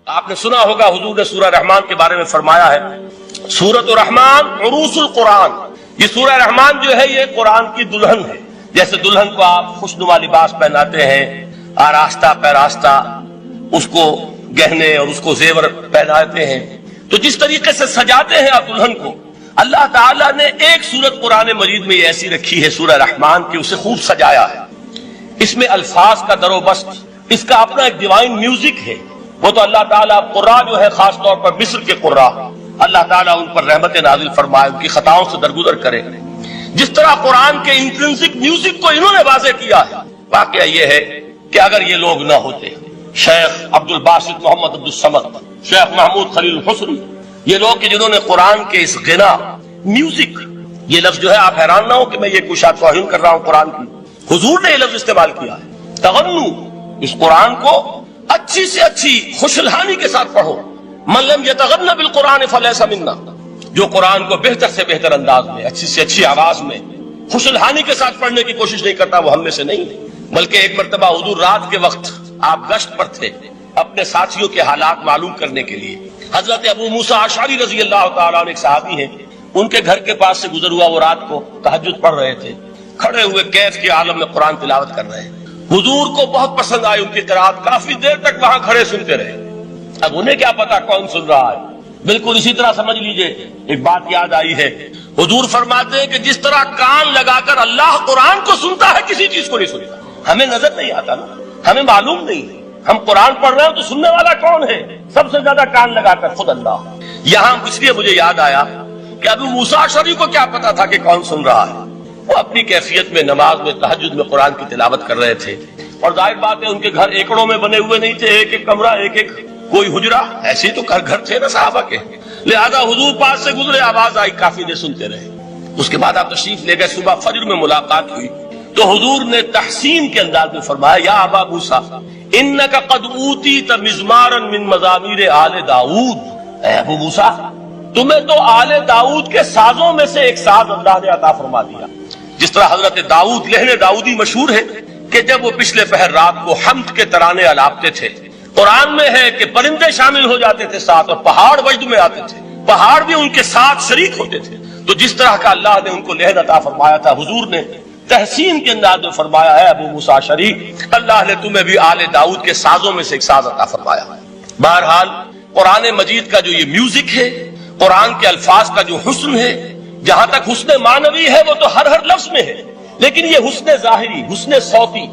آپ نے سنا ہوگا حضور نے سورہ رحمان کے بارے میں فرمایا ہے، سورۃ الرحمان عروس القرآن، یہ سورہ رحمان جو ہے یہ قرآن کی دلہن ہے۔ جیسے دلہن کو آپ خوشنما لباس پہناتے ہیں، آراستہ پیراستہ اس کو گہنے اور اس کو زیور پہناتے ہیں، تو جس طریقے سے سجاتے ہیں آپ دلہن کو، اللہ تعالیٰ نے ایک سورت قرآن مجید میں یہ ایسی رکھی ہے سورہ رحمان کی، اسے خوب سجایا ہے۔ اس میں الفاظ کا در و بست، اس کا اپنا ایک ڈیوائن میوزک ہے۔ وہ تو اللہ تعالیٰ قراء جو ہے خاص طور پر مصر کے قراء، اللہ تعالیٰ ان پر رحمت نازل فرمائے، ان کی خطاؤں سے درگزر کرے۔ جس طرح قرآن کے انٹرنسک میوزک کو انہوں نے واضح کیا ہے، واقعہ یہ ہے کہ اگر یہ لوگ نہ ہوتے، شیخ عبد الباسط محمد عبد الصمد، شیخ محمود خلیل الحسنی، یہ لوگ کہ جنہوں نے قرآن کے اس غنا میوزک، یہ لفظ جو ہے آپ حیران نہ ہو کہ میں یہ کوئی شاید توہین کر رہا ہوں قرآن کی، حضور نے یہ لفظ استعمال کیا ہے، تغنو، اس قرآن کو اچھی سے اچھی خوشلہانی کے ساتھ پڑھو۔ من لم یتغن بالقرآن فلیس منا، جو قرآن کو بہتر سے بہتر انداز میں، اچھی سے اچھی آواز میں، خوشلہانی کے ساتھ پڑھنے کی کوشش نہیں کرتا، وہ ہم میں سے نہیں ہے۔ بلکہ ایک مرتبہ حضور رات کے وقت آپ گشت پر تھے اپنے ساتھیوں کے حالات معلوم کرنے کے لیے، حضرت ابو موسیٰ اشعری رضی اللہ تعالیٰ عنہ ایک صحابی ہیں، ان کے گھر کے پاس سے گزر ہوا، وہ رات کو تہجد پڑھ رہے تھے، کھڑے ہوئے کیف کے عالم میں قرآن تلاوت کر رہے ہیں۔ حضور کو بہت پسند آئی ان کی قرات، کافی دیر تک وہاں کھڑے سنتے رہے۔ اب انہیں کیا پتا کون سن رہا ہے، بالکل اسی طرح سمجھ لیجئے ایک بات یاد آئی ہے، حضور فرماتے ہیں کہ جس طرح کان لگا کر اللہ قرآن کو سنتا ہے کسی چیز کو نہیں سنتا۔ ہمیں نظر نہیں آتا نا، ہمیں معلوم نہیں، ہم قرآن پڑھ رہے ہیں تو سننے والا کون ہے؟ سب سے زیادہ کان لگا کر خود اللہ۔ یہاں اس لیے مجھے یاد آیا کہ ابو موسیٰ اشعری کو کیا پتا تھا کہ کون سن رہا ہے، وہ اپنی کیفیت میں نماز میں تہجد میں قرآن کی تلاوت کر رہے تھے، اور ظاہر بات ہے ان کے گھر ایکڑوں میں بنے ہوئے نہیں تھے، ایک ایک کمرہ، ایک ایک کوئی حجرہ، ایسے تو گھر تھے نا صحابہ کے، لہذا حضور پاس سے گزرے، آواز آئی، کافی دیر سنتے رہے۔ اس کے بعد آپ تشریف لے گئے، صبح فجر میں ملاقات ہوئی تو حضور نے تحسین کے انداز میں فرمایا، یا ابا موسیٰ انک قد اوتیت مزمارا من مزامیر آل داؤد، اے ابو موسیٰ تمہیں تو آل داؤد کے سازوں میں سے ایک ساز اللہ نے عطا فرما دیا۔ جس طرح حضرت داؤد، لہن داؤدی مشہور ہے کہ جب وہ پچھلے پہر رات کو حمد کے ترانے الاپتے تھے، قرآن میں ہے کہ پرندے شامل ہو جاتے تھے ساتھ، اور پہاڑ وجد میں آتے تھے، پہاڑ بھی ان کے ساتھ شریک ہوتے تھے۔ تو جس طرح کا اللہ نے ان کو لہن عطا فرمایا تھا، حضور نے تحسین کے انداز میں فرمایا ہے ابو موسیٰ اشعری، اللہ نے تمہیں بھی آل داؤد کے سازوں میں سے ایک ساز عطا فرمایا ہے۔ بہرحال قرآن مجید کا جو یہ میوزک ہے، قرآن کے الفاظ کا جو حسن ہے، جہاں تک حسن معنوی ہے وہ تو ہر لفظ میں ہے، لیکن یہ حسن ظاہری، حسن صوتی،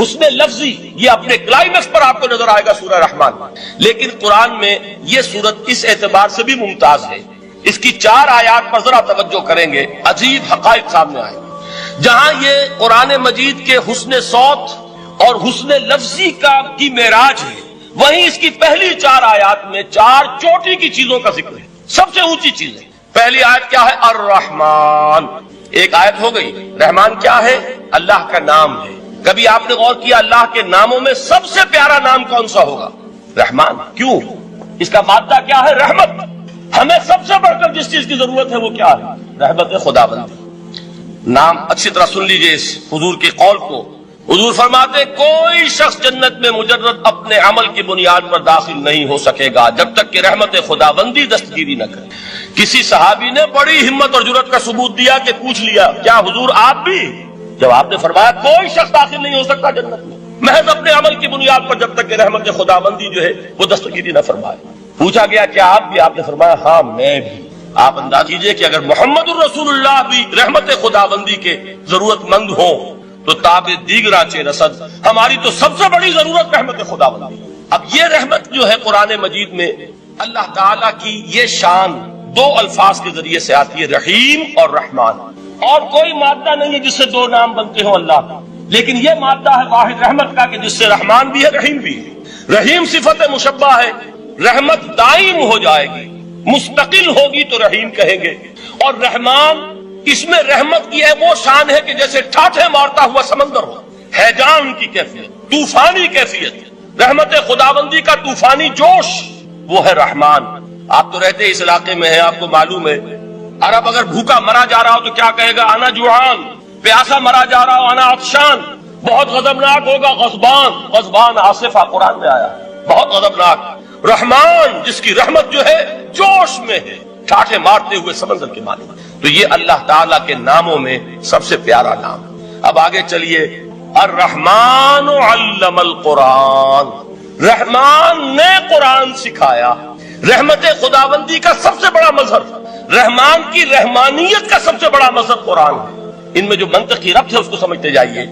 حسن لفظی، یہ اپنے کلائمیکس پر آپ کو نظر آئے گا سورہ رحمان۔ لیکن قرآن میں یہ سورت اس اعتبار سے بھی ممتاز ہے، اس کی 4 آیات پر ذرا توجہ کریں گے، عجیب حقائق سامنے آئے گا۔ جہاں یہ قرآن مجید کے حسن صوت اور حسن لفظی کی معراج ہے، وہیں اس کی پہلی 4 آیات میں 4 چوٹی کی چیزوں کا ذکر ہے، سب سے اونچی چیز ہے۔ پہلی آیت کیا ہے؟ الرحمن، ایک آیت ہو گئی۔ رحمان کیا ہے؟ اللہ کا نام ہے۔ کبھی آپ نے غور کیا اللہ کے ناموں میں سب سے پیارا نام کون سا ہوگا؟ رحمان۔ کیوں؟ اس کا مادہ کیا ہے؟ رحمت۔ ہمیں سب سے بڑھ کر جس چیز کی ضرورت ہے وہ کیا ہے؟ رحمت خداوندی۔ نام اچھی طرح سن لیجئے اس حضور کے قول کو۔ حضور فرماتے کوئی شخص جنت میں مجرد اپنے عمل کی بنیاد پر داخل نہیں ہو سکے گا جب تک کہ رحمت خداوندی دستگیری نہ کرے۔ کسی صحابی نے بڑی ہمت اور جرأت کا ثبوت دیا کہ پوچھ لیا، کیا حضور آپ بھی؟ جب آپ نے فرمایا کوئی شخص داخل نہیں ہو سکتا جنت میں محض اپنے عمل کی بنیاد پر جب تک کہ رحمت خداوندی جو ہے وہ دستگیری نہ فرمائے۔ پوچھا گیا کیا آپ بھی؟ آپ نے فرمایا ہاں میں بھی۔ آپ انداز کیجئے کہ اگر محمد الرسول اللہ بھی رحمت خداوندی کے ضرورت مند ہوں تو تاب دیگرا چے رسد، ہماری تو سب سے بڑی ضرورت رحمت خداوندی۔ اب یہ رحمت جو ہے قرآن مجید میں اللہ تعالیٰ کی یہ شان 2 الفاظ کے ذریعے سے آتی ہے، رحیم اور رحمان، اور کوئی مادہ نہیں ہے جس سے 2 نام بنتے ہوں اللہ کا، لیکن یہ مادہ ہے واحد رحمت کا کہ جس سے رحمان بھی ہے رحیم بھی ہے۔ رحیم صفت مشبہ ہے، رحمت دائم ہو جائے گی، مستقل ہوگی تو رحیم کہیں گے، اور رحمان اس میں رحمت کی ہے وہ شان ہے کہ جیسے ٹھاٹھے مارتا ہوا سمندر ہو، ہیجان کی کیفیت، طوفانی کیفیت، رحمت خداوندی کا طوفانی جوش، وہ ہے رحمان۔ آپ تو رہتے اس علاقے میں ہیں، آپ کو معلوم ہے عرب اگر بھوکا مرا جا رہا ہو تو کیا کہے گا؟ انا جوعان۔ پیاسا مرا جا رہا ہو انا عطشان۔ بہت غضبناک ہوگا غضبان، غضبان آصفہ قرآن میں آیا، بہت غضبناک۔ رحمان جس کی رحمت جو ہے جوش میں ہے، ٹھاٹھے مارتے ہوئے سمندر کے مالک۔ تو یہ اللہ تعالیٰ کے ناموں میں سب سے پیارا نام۔ اب آگے چلیے، الرحمن علم القرآن، رحمان نے قرآن سکھایا۔ رحمت خداوندی کا سب سے بڑا مظہر، رحمان کی رحمانیت کا سب سے بڑا مظہر قرآن ہے۔ ان میں جو منطقی ربط ہے اس کو سمجھتے جائیے۔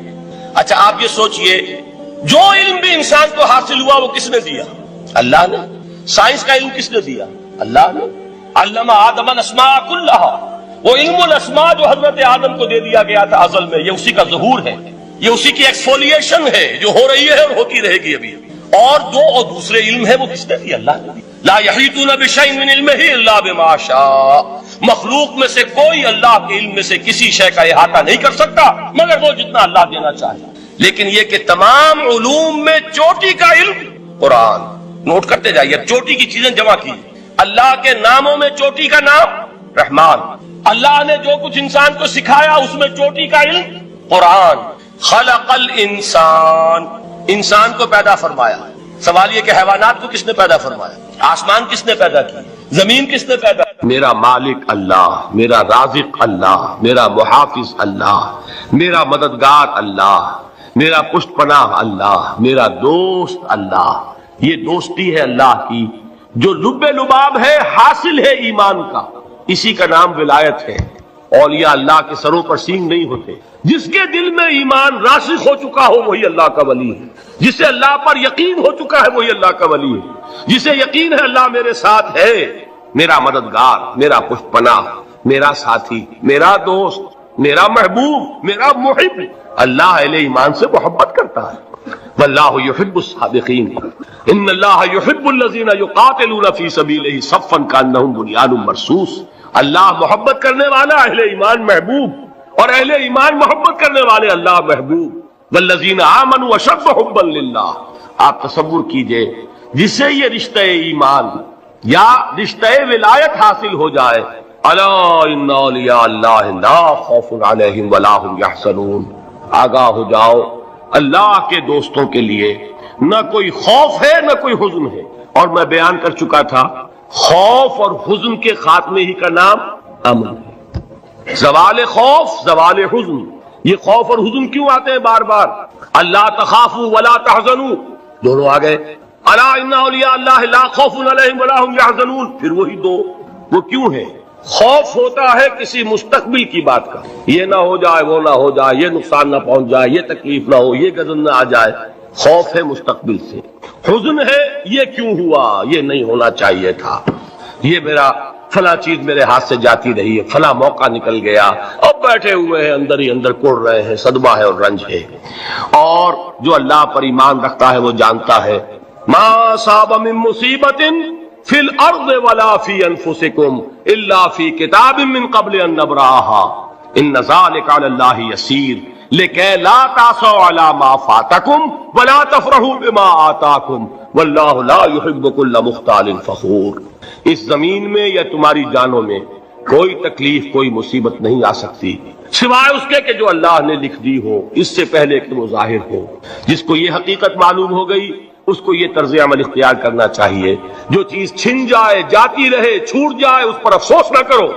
اچھا آپ یہ سوچئے، جو علم بھی انسان کو حاصل ہوا وہ کس نے دیا؟ اللہ نے۔ سائنس کا علم کس نے دیا؟ اللہ نے۔ علم آدم الاسماء کلھا، وہ علم الاسماء جو حضرت آدم کو دے دیا گیا تھا ازل میں، یہ اسی کا ظہور ہے، یہ اسی کی ایکسفولیشن ہے جو ہو رہی ہے اور ہوتی رہے گی ابھی۔ اور جو اور دوسرے علم ہے وہ کس نے دیا؟ اللہ نے۔ لا یحیطون بشیء من علمہ الا بما شاء، مخلوق میں سے کوئی اللہ کے علم میں سے کسی شے کا احاطہ نہیں کر سکتا مگر وہ جتنا اللہ دینا چاہے۔ لیکن یہ کہ تمام علوم میں چوٹی کا علم قرآن، نوٹ کرتے جائیے، چوٹی کی چیزیں جمع کی۔ اللہ کے ناموں میں چوٹی کا نام رحمان، اللہ نے جو کچھ انسان کو سکھایا اس میں چوٹی کا علم قرآن۔ خلق الانسان، انسان کو پیدا فرمایا۔ سوال یہ کہ حیوانات کو کس نے پیدا فرمایا؟ آسمان کس نے پیدا کی؟ زمین کس نے پیدا کی؟ میرا مالک اللہ، میرا رازق اللہ، میرا محافظ اللہ، میرا مددگار اللہ، میرا پشت پناہ اللہ، میرا دوست اللہ۔ یہ دوستی ہے اللہ کی جو لب لباب ہے، حاصل ہے ایمان کا، اسی کا نام ولایت ہے۔ اولیاء اللہ کے سروں پر سینگ نہیں ہوتے، جس کے دل میں ایمان راسخ ہو چکا ہو وہی اللہ کا ولی ہے، جسے اللہ پر یقین ہو چکا ہے وہی اللہ کا ولی ہے، جسے یقین ہے اللہ میرے ساتھ ہے، میرا مددگار، میرا پشت پناہ، میرا ساتھی، میرا دوست، میرا محبوب، میرا محب۔ اللہ اہل ایمان سے محبت کرتا ہے۔ واللہ یحب الصادقین، ان اللہ یحب الذین یقاتلون فی سبیلہ صفا کانہم بنیان مرصوص۔ اللہ محبت کرنے والا، اہل ایمان محبوب، اور اہل ایمان محبت کرنے والے اللہ محبوب۔ والذین آمنوا اشد حبا للہ۔ آپ تصور کیجئے جسے یہ رشتہ ایمان یا رشتہ ولایت حاصل ہو جائے، الا ان اولیاء اللہ لا خوف علیہم ولا هم یحزنون، آگاہ ہو جاؤ، اللہ کے دوستوں کے لیے نہ کوئی خوف ہے نہ کوئی حزن ہے۔ اور میں بیان کر چکا تھا، خوف اور حزن کے خاتمے ہی کا نام امن ہے۔ زوال خوف، زوال حزن، یہ خوف اور حزن کیوں آتے ہیں بار بار؟ اللہ تخافوا ولا تحزنوا، دونوں آ گئے۔ الا ان اولیاء اللہ لا خوف علیہم ولا هم یحزنون، پھر وہی دو، وہ کیوں ہے؟ خوف ہوتا ہے کسی مستقبل کی بات کا، یہ نہ ہو جائے، وہ نہ ہو جائے، یہ نقصان نہ پہنچ جائے، یہ تکلیف نہ ہو، یہ غضب نہ آ جائے، خوف ہے مستقبل سے۔ حزن ہے یہ کیوں ہوا، یہ نہیں ہونا چاہیے تھا، یہ میرا فلاں چیز میرے ہاتھ سے جاتی رہی ہے، فلاں موقع نکل گیا، اب بیٹھے ہوئے ہیں اندر ہی اندر کوڑ رہے ہیں، صدمہ ہے اور رنج ہے۔ اور جو اللہ پر ایمان رکھتا ہے وہ جانتا ہے ما اصاب من مصیبت فی الارض ولا فی انفسکم الا فی کتاب من قبل ان نبرأها ان ذلک علی اللہ یسیر لکی لا تعصوا علی ما فاتکم ولا تفرحوا بما آتاکم واللہ لا يحب كل مختال فخور۔ اس زمین میں یا تمہاری جانوں میں کوئی تکلیف، کوئی مصیبت نہیں آ سکتی سوائے اس کے کہ جو اللہ نے لکھ دی ہو، اس سے پہلے کہ وہ ظاہر ہو۔ جس کو یہ حقیقت معلوم ہو گئی اس کو یہ طرز عمل اختیار کرنا چاہیے، جو چیز چھن جائے، جاتی رہے، چھوٹ جائے، اس پر افسوس نہ کرو۔